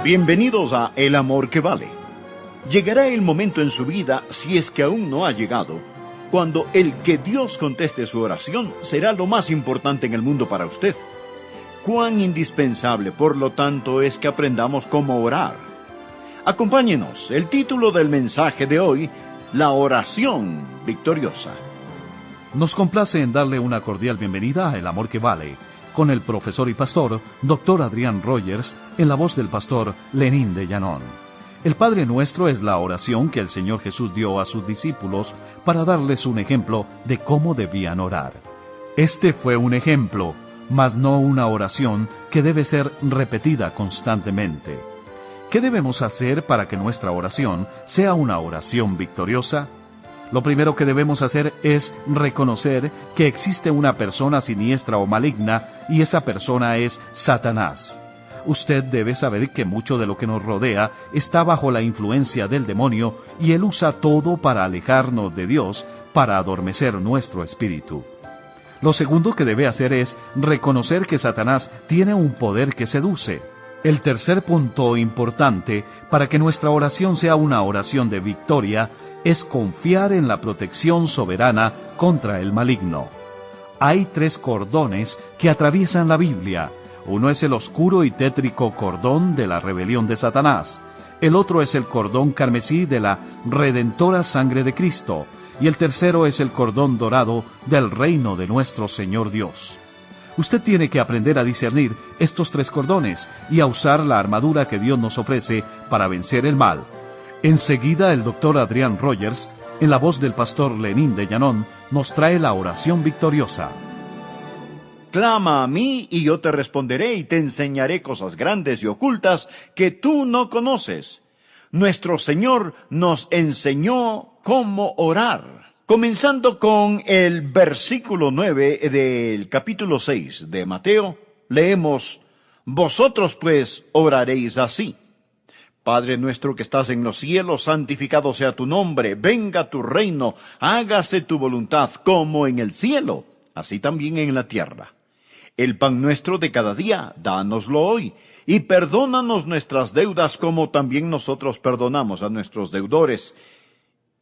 Bienvenidos a El Amor que Vale. Llegará el momento en su vida, si es que aún no ha llegado, cuando el que Dios conteste su oración será lo más importante en el mundo para usted. Cuán indispensable, por lo tanto, es que aprendamos cómo orar. Acompáñenos, el título del mensaje de hoy, la oración victoriosa. Nos complace en darle una cordial bienvenida a El Amor que Vale, con el profesor y pastor, Dr. Adrián Rogers, en la voz del pastor Lenín de Llanón. El Padre Nuestro es la oración que el Señor Jesús dio a sus discípulos para darles un ejemplo de cómo debían orar. Este fue un ejemplo, mas no una oración que debe ser repetida constantemente. ¿Qué debemos hacer para que nuestra oración sea una oración victoriosa? Lo primero que debemos hacer es reconocer que existe una persona siniestra o maligna, y esa persona es Satanás. Usted debe saber que mucho de lo que nos rodea está bajo la influencia del demonio, y él usa todo para alejarnos de Dios, para adormecer nuestro espíritu. Lo segundo que debe hacer es reconocer que Satanás tiene un poder que seduce. El tercer punto importante para que nuestra oración sea una oración de victoria es confiar en la protección soberana contra el maligno. Hay 3 cordones que atraviesan la Biblia. Uno es el oscuro y tétrico cordón de la rebelión de Satanás. El otro es el cordón carmesí de la redentora sangre de Cristo. Y el tercero es el cordón dorado del reino de nuestro Señor Dios. Usted tiene que aprender a discernir estos 3 cordones y a usar la armadura que Dios nos ofrece para vencer el mal. Enseguida el Dr. Adrián Rogers, en la voz del pastor Lenín de Llanón, nos trae la oración victoriosa. Clama a mí y yo te responderé y te enseñaré cosas grandes y ocultas que tú no conoces. Nuestro Señor nos enseñó cómo orar. Comenzando con el versículo 9 del capítulo 6 de Mateo, leemos: Vosotros pues oraréis así: Padre nuestro que estás en los cielos, santificado sea tu nombre, venga tu reino, hágase tu voluntad como en el cielo, así también en la tierra. El pan nuestro de cada día, dánoslo hoy, y perdónanos nuestras deudas como también nosotros perdonamos a nuestros deudores.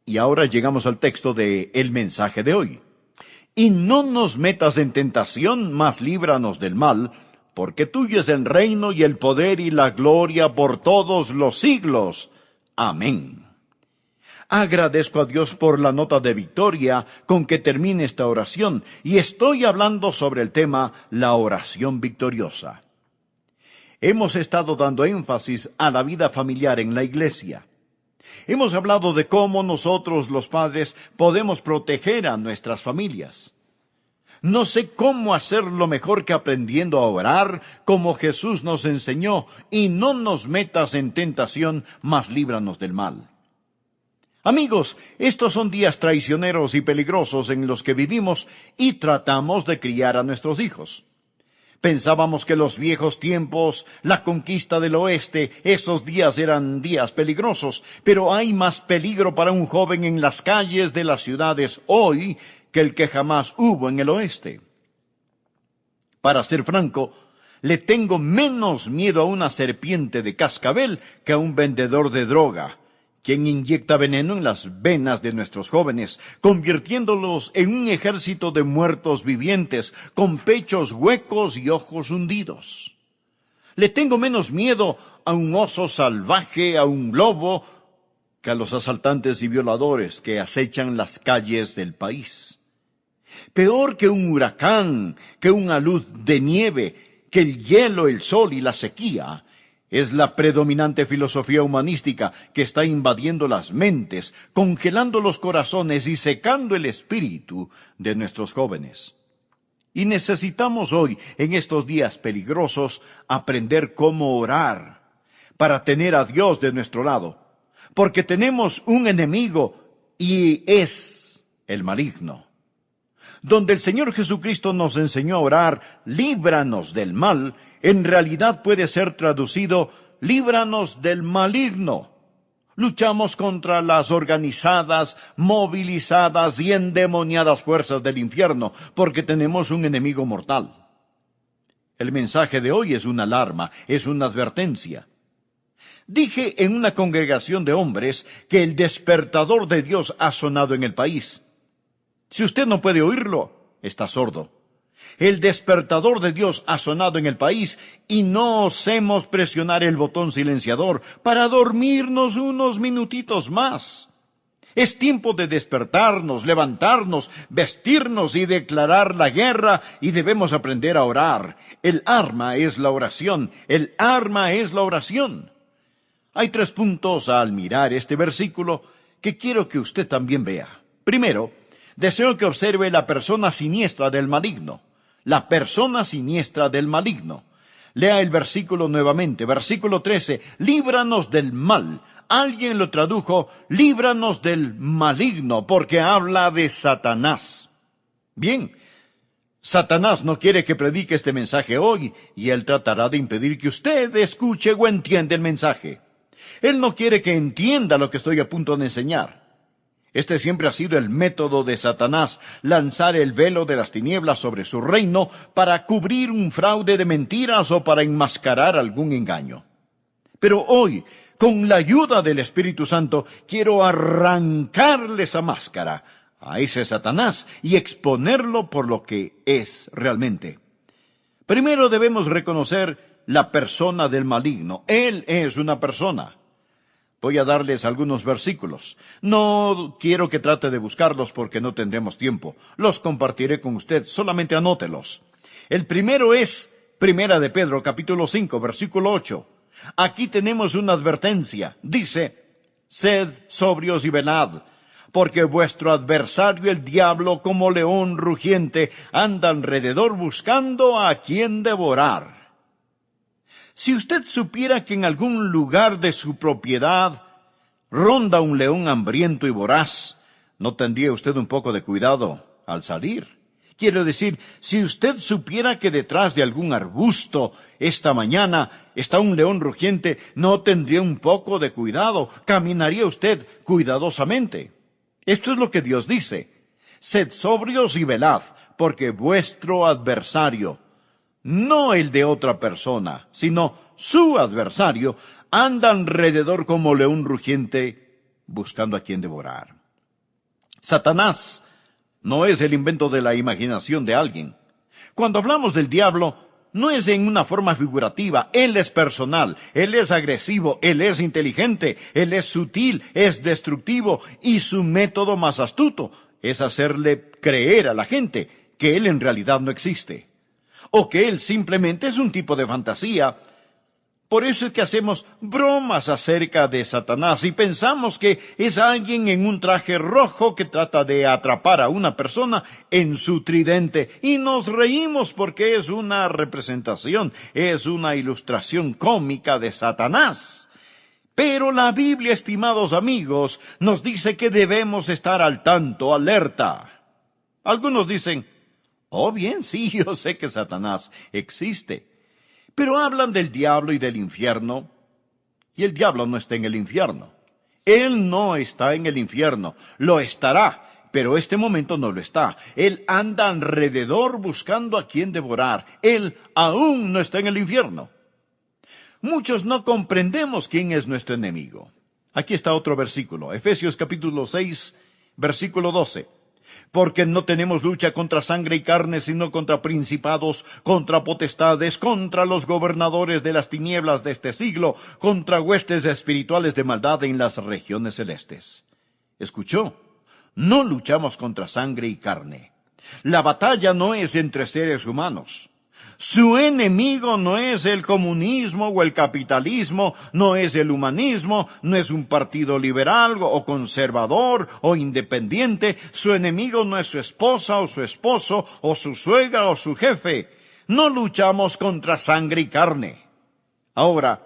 Y ahora llegamos al texto del mensaje de hoy. Y no nos metas en tentación, mas líbranos del mal, porque tuyo es el reino y el poder y la gloria por todos los siglos. Amén. Agradezco a Dios por la nota de victoria con que termine esta oración, y estoy hablando sobre el tema la oración victoriosa. Hemos estado dando énfasis a la vida familiar en la iglesia. Hemos hablado de cómo nosotros, los padres, podemos proteger a nuestras familias. No sé cómo hacerlo mejor que aprendiendo a orar como Jesús nos enseñó, y no nos metas en tentación, mas líbranos del mal. Amigos, estos son días traicioneros y peligrosos en los que vivimos y tratamos de criar a nuestros hijos. Pensábamos que los viejos tiempos, la conquista del oeste, esos días eran días peligrosos, pero hay más peligro para un joven en las calles de las ciudades hoy que el que jamás hubo en el oeste. Para ser franco, le tengo menos miedo a una serpiente de cascabel que a un vendedor de droga, quien inyecta veneno en las venas de nuestros jóvenes, convirtiéndolos en un ejército de muertos vivientes, con pechos huecos y ojos hundidos. Le tengo menos miedo a un oso salvaje, a un lobo, que a los asaltantes y violadores que acechan las calles del país. Peor que un huracán, que una luz de nieve, que el hielo, el sol y la sequía, es la predominante filosofía humanística que está invadiendo las mentes, congelando los corazones y secando el espíritu de nuestros jóvenes. Y necesitamos hoy, en estos días peligrosos, aprender cómo orar para tener a Dios de nuestro lado, porque tenemos un enemigo y es el maligno. Donde el Señor Jesucristo nos enseñó a orar, líbranos del mal, en realidad puede ser traducido, líbranos del maligno. Luchamos contra las organizadas, movilizadas y endemoniadas fuerzas del infierno, porque tenemos un enemigo mortal. El mensaje de hoy es una alarma, es una advertencia. Dije en una congregación de hombres que el despertador de Dios ha sonado en el país. Si usted no puede oírlo, está sordo. El despertador de Dios ha sonado en el país y no osemos presionar el botón silenciador para dormirnos unos minutitos más. Es tiempo de despertarnos, levantarnos, vestirnos y declarar la guerra, y debemos aprender a orar. El arma es la oración. El arma es la oración. Hay 3 puntos al mirar este versículo que quiero que usted también vea. Primero, deseo que observe la persona siniestra del maligno. La persona siniestra del maligno. Lea el versículo nuevamente, versículo 13. Líbranos del mal. Alguien lo tradujo, líbranos del maligno, porque habla de Satanás. Bien, Satanás no quiere que predique este mensaje hoy, y él tratará de impedir que usted escuche o entienda el mensaje. Él no quiere que entienda lo que estoy a punto de enseñar. Este siempre ha sido el método de Satanás, lanzar el velo de las tinieblas sobre su reino para cubrir un fraude de mentiras o para enmascarar algún engaño. Pero hoy, con la ayuda del Espíritu Santo, quiero arrancarle esa máscara a ese Satanás y exponerlo por lo que es realmente. Primero debemos reconocer la persona del maligno. Él es una persona. Voy a darles algunos versículos. No quiero que trate de buscarlos porque no tendremos tiempo. Los compartiré con usted, solamente anótelos. El primero es Primera de Pedro, capítulo 5, versículo 8. Aquí tenemos una advertencia. Dice, sed sobrios y velad, porque vuestro adversario el diablo, como león rugiente, anda alrededor buscando a quien devorar. Si usted supiera que en algún lugar de su propiedad ronda un león hambriento y voraz, ¿no tendría usted un poco de cuidado al salir? Quiero decir, si usted supiera que detrás de algún arbusto esta mañana está un león rugiente, ¿no tendría un poco de cuidado? ¿Caminaría usted cuidadosamente? Esto es lo que Dios dice. Sed sobrios y velad, porque vuestro adversario, no el de otra persona, sino su adversario, anda alrededor como león rugiente, buscando a quien devorar. Satanás no es el invento de la imaginación de alguien. Cuando hablamos del diablo, no es en una forma figurativa. Él es personal, él es agresivo, él es inteligente, él es sutil, es destructivo, y su método más astuto es hacerle creer a la gente que él en realidad no existe, o que él simplemente es un tipo de fantasía. Por eso es que hacemos bromas acerca de Satanás y pensamos que es alguien en un traje rojo que trata de atrapar a una persona en su tridente, y nos reímos porque es una representación, es una ilustración cómica de Satanás. Pero la Biblia, estimados amigos, nos dice que debemos estar al tanto, alerta. Algunos dicen, oh bien, sí, yo sé que Satanás existe. Pero hablan del diablo y del infierno, y el diablo no está en el infierno. Él no está en el infierno, lo estará, pero este momento no lo está. Él anda alrededor buscando a quien devorar. Él aún no está en el infierno. Muchos no comprendemos quién es nuestro enemigo. Aquí está otro versículo, Efesios capítulo 6, versículo 12. Porque no tenemos lucha contra sangre y carne, sino contra principados, contra potestades, contra los gobernadores de las tinieblas de este siglo, contra huestes espirituales de maldad en las regiones celestes. ¿Escuchó? No luchamos contra sangre y carne. La batalla no es entre seres humanos. Su enemigo no es el comunismo o el capitalismo, no es el humanismo, no es un partido liberal o conservador o independiente. Su enemigo no es su esposa o su esposo o su suegra o su jefe. No luchamos contra sangre y carne. Ahora,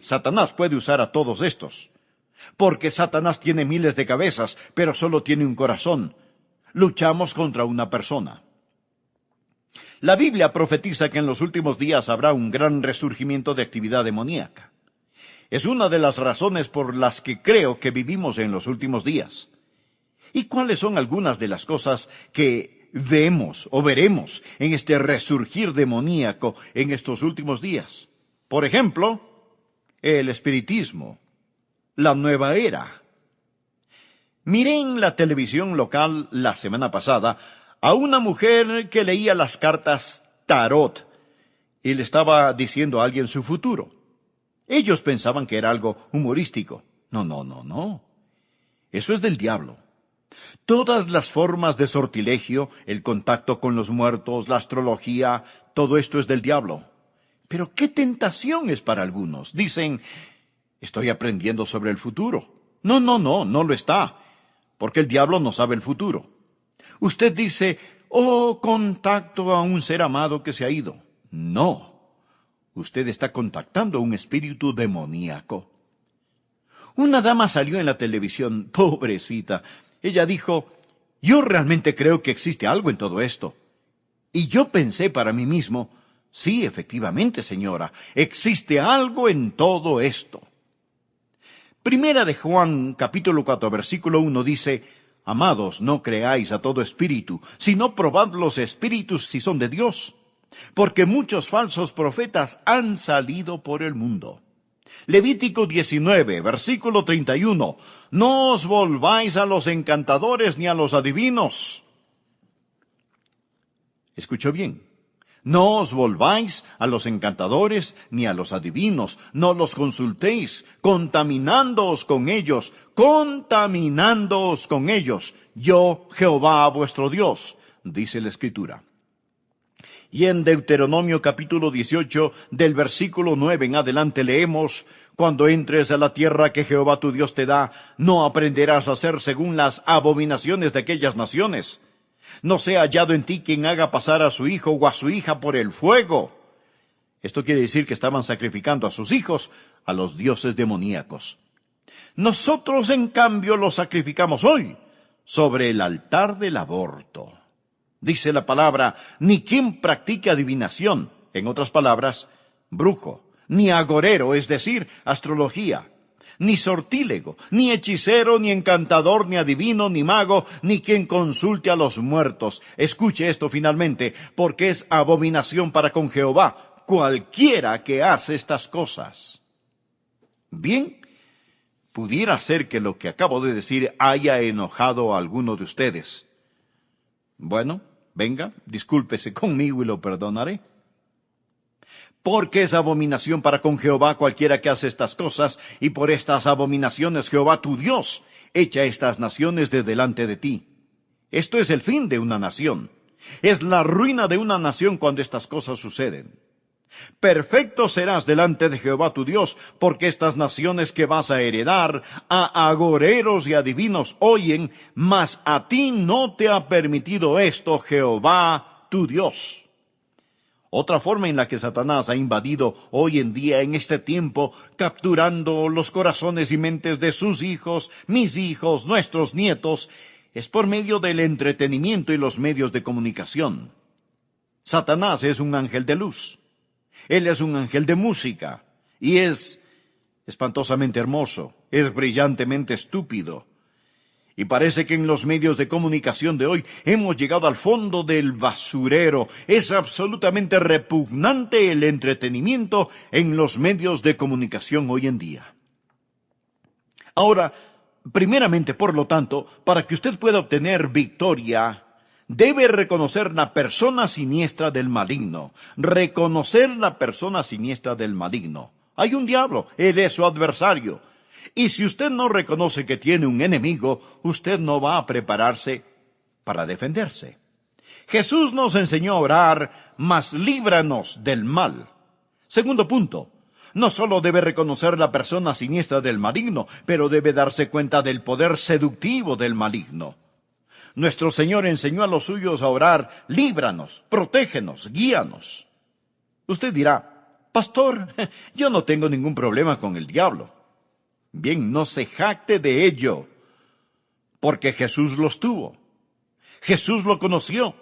Satanás, puede usar a todos estos, porque Satanás tiene miles de cabezas, pero solo tiene un corazón. Luchamos contra una persona. La Biblia profetiza que en los últimos días habrá un gran resurgimiento de actividad demoníaca. Es una de las razones por las que creo que vivimos en los últimos días. ¿Y cuáles son algunas de las cosas que vemos o veremos en este resurgir demoníaco en estos últimos días? Por ejemplo, el espiritismo, la nueva era. Miré en la televisión local la semana pasada a una mujer que leía las cartas tarot y le estaba diciendo a alguien su futuro. Ellos pensaban que era algo humorístico. No, no, no, no. Eso es del diablo. Todas las formas de sortilegio, el contacto con los muertos, la astrología, todo esto es del diablo. Pero qué tentación es para algunos. Dicen, estoy aprendiendo sobre el futuro. No, no, no, no lo está, porque el diablo no sabe el futuro. Usted dice, oh, contacto a un ser amado que se ha ido. No, usted está contactando a un espíritu demoníaco. Una dama salió en la televisión, pobrecita. Ella dijo, yo realmente creo que existe algo en todo esto. Y yo pensé para mí mismo, sí, efectivamente, señora, existe algo en todo esto. Primera de Juan, capítulo 4, versículo 1 dice, amados, no creáis a todo espíritu, sino probad los espíritus si son de Dios, porque muchos falsos profetas han salido por el mundo. Levítico 19, versículo 31, no os volváis a los encantadores ni a los adivinos. ¿Escuchó bien? No os volváis a los encantadores ni a los adivinos, no los consultéis, contaminándoos con ellos, yo, Jehová vuestro Dios, dice la Escritura. Y en Deuteronomio capítulo 18, del versículo 9 en adelante leemos, cuando entres a la tierra que Jehová tu Dios te da, no aprenderás a hacer según las abominaciones de aquellas naciones. No sea hallado en ti quien haga pasar a su hijo o a su hija por el fuego. Esto quiere decir que estaban sacrificando a sus hijos a los dioses demoníacos. Nosotros, en cambio, los sacrificamos hoy sobre el altar del aborto. Dice la palabra, ni quien practique adivinación, en otras palabras, brujo, ni agorero, es decir, astrología, ni sortílego, ni hechicero, ni encantador, ni adivino, ni mago, ni quien consulte a los muertos. Escuche esto finalmente, porque es abominación para con Jehová, cualquiera que hace estas cosas. Bien, pudiera ser que lo que acabo de decir haya enojado a alguno de ustedes. Bueno, venga, discúlpese conmigo y lo perdonaré. Porque es abominación para con Jehová cualquiera que hace estas cosas, y por estas abominaciones Jehová tu Dios echa estas naciones de delante de ti. Esto es el fin de una nación. Es la ruina de una nación cuando estas cosas suceden. Perfecto serás delante de Jehová tu Dios, porque estas naciones que vas a heredar a agoreros y adivinos oyen, mas a ti no te ha permitido esto Jehová tu Dios. Otra forma en la que Satanás ha invadido hoy en día, en este tiempo, capturando los corazones y mentes de sus hijos, mis hijos, nuestros nietos, es por medio del entretenimiento y los medios de comunicación. Satanás es un ángel de luz. Él es un ángel de música, y es espantosamente hermoso, es brillantemente estúpido. Y parece que en los medios de comunicación de hoy hemos llegado al fondo del basurero. Es absolutamente repugnante el entretenimiento en los medios de comunicación hoy en día. Ahora, primeramente, por lo tanto, para que usted pueda obtener victoria, debe reconocer la persona siniestra del maligno. Reconocer la persona siniestra del maligno. Hay un diablo, él es su adversario. Y si usted no reconoce que tiene un enemigo, usted no va a prepararse para defenderse. Jesús nos enseñó a orar, mas líbranos del mal. Segundo punto, no solo debe reconocer la persona siniestra del maligno, pero debe darse cuenta del poder seductivo del maligno. Nuestro Señor enseñó a los suyos a orar, líbranos, protégenos, guíanos. Usted dirá, pastor, yo no tengo ningún problema con el diablo. Bien, no se jacte de ello, porque Jesús los tuvo. Jesús lo conoció.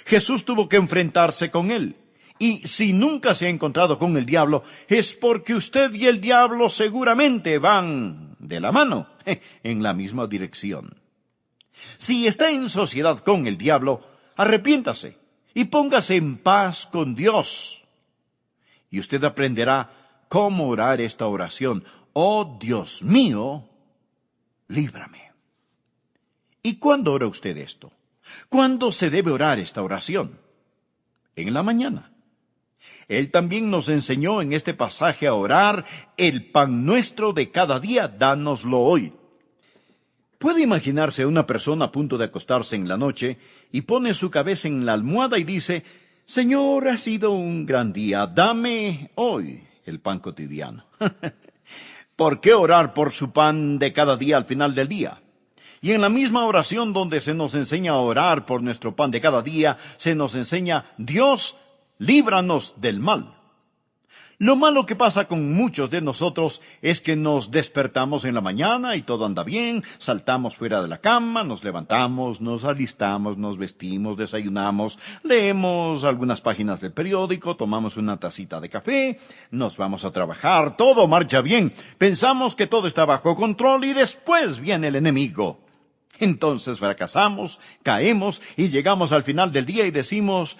Jesús tuvo que enfrentarse con él. Y si nunca se ha encontrado con el diablo, es porque usted y el diablo seguramente van de la mano, en la misma dirección. Si está en sociedad con el diablo, arrepiéntase y póngase en paz con Dios. Y usted aprenderá cómo orar esta oración. Oh Dios mío, líbrame. ¿Y cuándo ora usted esto? ¿Cuándo se debe orar esta oración? En la mañana. Él también nos enseñó en este pasaje a orar: el pan nuestro de cada día, dánoslo hoy. Puede imaginarse una persona a punto de acostarse en la noche y pone su cabeza en la almohada y dice: Señor, ha sido un gran día, dame hoy el pan cotidiano. ¿Por qué orar por su pan de cada día al final del día? Y en la misma oración donde se nos enseña a orar por nuestro pan de cada día, se nos enseña: Dios, líbranos del mal. Lo malo que pasa con muchos de nosotros es que nos despertamos en la mañana y todo anda bien, saltamos fuera de la cama, nos levantamos, nos alistamos, nos vestimos, desayunamos, leemos algunas páginas del periódico, tomamos una tacita de café, nos vamos a trabajar, todo marcha bien, pensamos que todo está bajo control y después viene el enemigo. Entonces fracasamos, caemos y llegamos al final del día y decimos: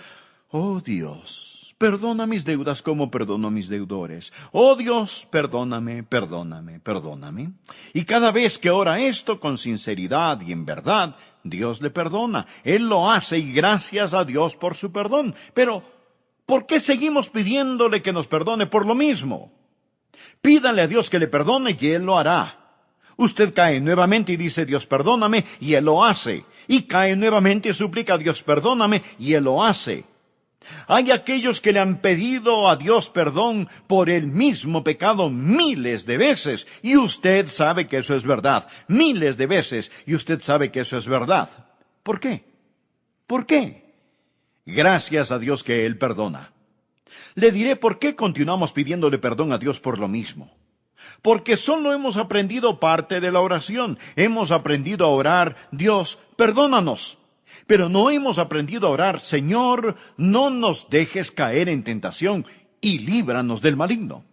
Oh Dios, perdona mis deudas como perdono a mis deudores. Oh Dios, perdóname, perdóname, perdóname. Y cada vez que ora esto con sinceridad y en verdad, Dios le perdona. Él lo hace y gracias a Dios por su perdón. Pero, ¿por qué seguimos pidiéndole que nos perdone por lo mismo? Pídale a Dios que le perdone y Él lo hará. Usted cae nuevamente y dice: Dios, perdóname, y Él lo hace. Y cae nuevamente y suplica: Dios, perdóname, y Él lo hace. Hay aquellos que le han pedido a Dios perdón por el mismo pecado miles de veces, y usted sabe que eso es verdad. Miles de veces, y usted sabe que eso es verdad. ¿Por qué? ¿Por qué? Gracias a Dios que Él perdona. Le diré por qué continuamos pidiéndole perdón a Dios por lo mismo. Porque solo hemos aprendido parte de la oración. Hemos aprendido a orar: Dios, perdónanos. Pero no hemos aprendido a orar: Señor, no nos dejes caer en tentación y líbranos del maligno.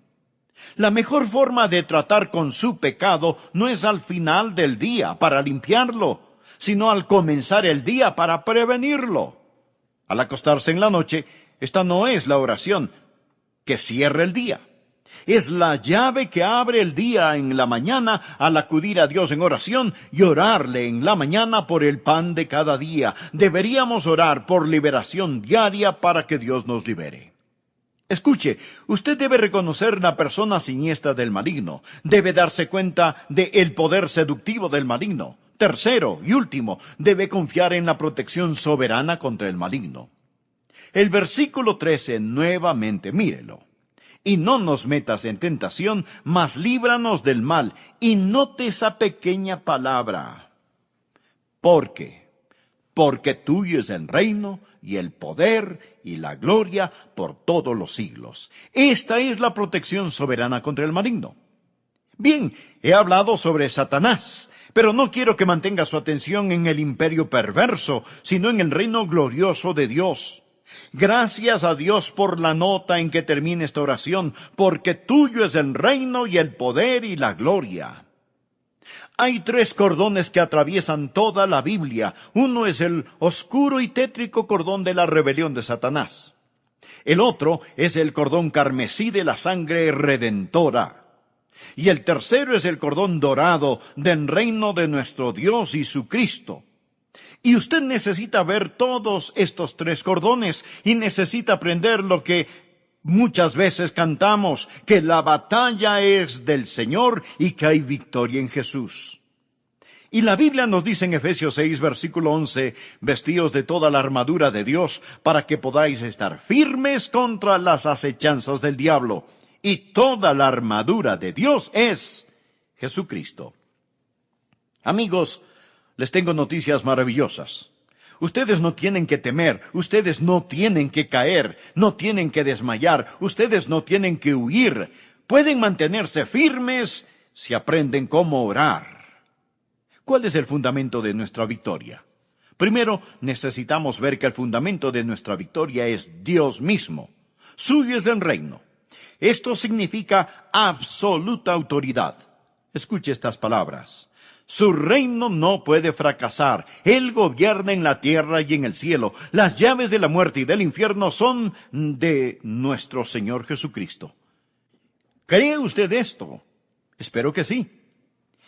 La mejor forma de tratar con su pecado no es al final del día para limpiarlo, sino al comenzar el día para prevenirlo. Al acostarse en la noche, esta no es la oración que cierra el día. Es la llave que abre el día en la mañana al acudir a Dios en oración y orarle en la mañana por el pan de cada día. Deberíamos orar por liberación diaria para que Dios nos libere. Escuche, usted debe reconocer la persona siniestra del maligno. Debe darse cuenta del poder seductivo del maligno. Tercero y último, debe confiar en la protección soberana contra el maligno. El versículo 13 nuevamente, mírelo. Y no nos metas en tentación, mas líbranos del mal. Y note esa pequeña palabra. Porque tuyo es el reino, y el poder, y la gloria, por todos los siglos. Esta es la protección soberana contra el maligno. Bien, he hablado sobre Satanás, pero no quiero que mantenga su atención en el imperio perverso, sino en el reino glorioso de Dios. Gracias a Dios por la nota en que termina esta oración: porque tuyo es el reino y el poder y la gloria. Hay 3 cordones que atraviesan toda la Biblia. Uno es el oscuro y tétrico cordón de la rebelión de Satanás. El otro es el cordón carmesí de la sangre redentora. Y el tercero es el cordón dorado del reino de nuestro Dios y su Cristo. Y usted necesita ver todos estos 3 cordones y necesita aprender lo que muchas veces cantamos: que la batalla es del Señor y que hay victoria en Jesús. Y la Biblia nos dice en Efesios 6, versículo 11, vestíos de toda la armadura de Dios para que podáis estar firmes contra las acechanzas del diablo. Y toda la armadura de Dios es Jesucristo. Amigos, les tengo noticias maravillosas. Ustedes no tienen que temer, ustedes no tienen que caer, no tienen que desmayar, ustedes no tienen que huir. Pueden mantenerse firmes si aprenden cómo orar. ¿Cuál es el fundamento de nuestra victoria? Primero, necesitamos ver que el fundamento de nuestra victoria es Dios mismo. Suyo es el reino. Esto significa absoluta autoridad. Escuche estas palabras. Su reino no puede fracasar. Él gobierna en la tierra y en el cielo. Las llaves de la muerte y del infierno son de nuestro Señor Jesucristo. ¿Cree usted esto? Espero que sí.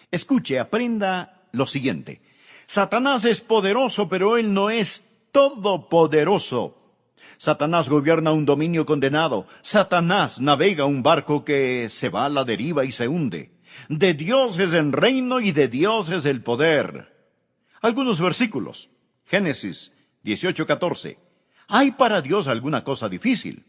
Escuche, aprenda lo siguiente. Satanás es poderoso, pero él no es todopoderoso. Satanás gobierna un dominio condenado. Satanás navega un barco que se va a la deriva y se hunde. De Dios es el reino y de Dios es el poder. Algunos versículos. Génesis 18:14. ¿Hay para Dios alguna cosa difícil?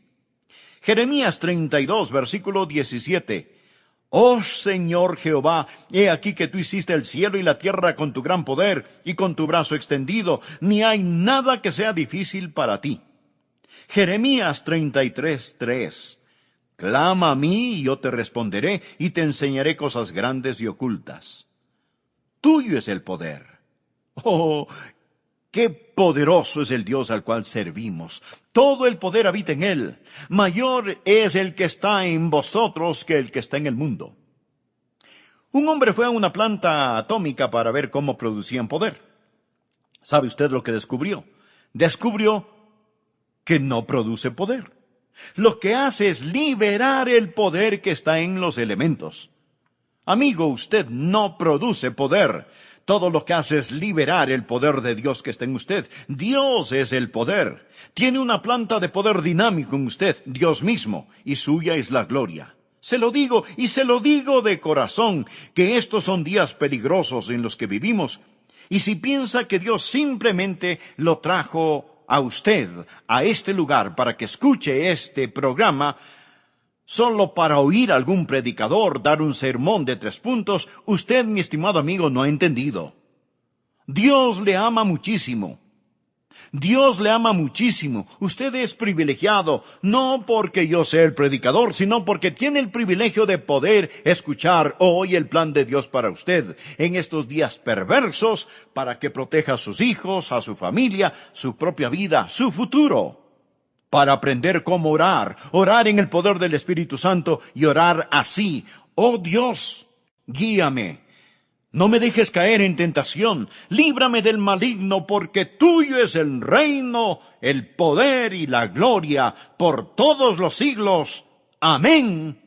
Jeremías 32, versículo 17. Oh Señor Jehová, he aquí que tú hiciste el cielo y la tierra con tu gran poder y con tu brazo extendido, ni hay nada que sea difícil para ti. Jeremías 33:3. Clama a mí y yo te responderé y te enseñaré cosas grandes y ocultas. Tuyo es el poder. Oh, qué poderoso es el Dios al cual servimos. Todo el poder habita en Él. Mayor es el que está en vosotros que el que está en el mundo. Un hombre fue a una planta atómica para ver cómo producían poder. ¿Sabe usted lo que descubrió? Descubrió que no produce poder. Lo que hace es liberar el poder que está en los elementos. Amigo, usted no produce poder. Todo lo que hace es liberar el poder de Dios que está en usted. Dios es el poder. Tiene una planta de poder dinámico en usted, Dios mismo, y suya es la gloria. Se lo digo, y se lo digo de corazón, que estos son días peligrosos en los que vivimos. Y si piensa que Dios simplemente lo trajo a usted, a este lugar, para que escuche este programa, solo para oír a algún predicador dar un sermón de 3 puntos, usted, mi estimado amigo, no ha entendido. Dios le ama muchísimo. Dios le ama muchísimo. Usted es privilegiado, no porque yo sea el predicador, sino porque tiene el privilegio de poder escuchar hoy el plan de Dios para usted, en estos días perversos, para que proteja a sus hijos, a su familia, su propia vida, su futuro. Para aprender cómo orar, orar en el poder del Espíritu Santo y orar así. Oh Dios, guíame. No me dejes caer en tentación. Líbrame del maligno, porque tuyo es el reino, el poder y la gloria por todos los siglos. Amén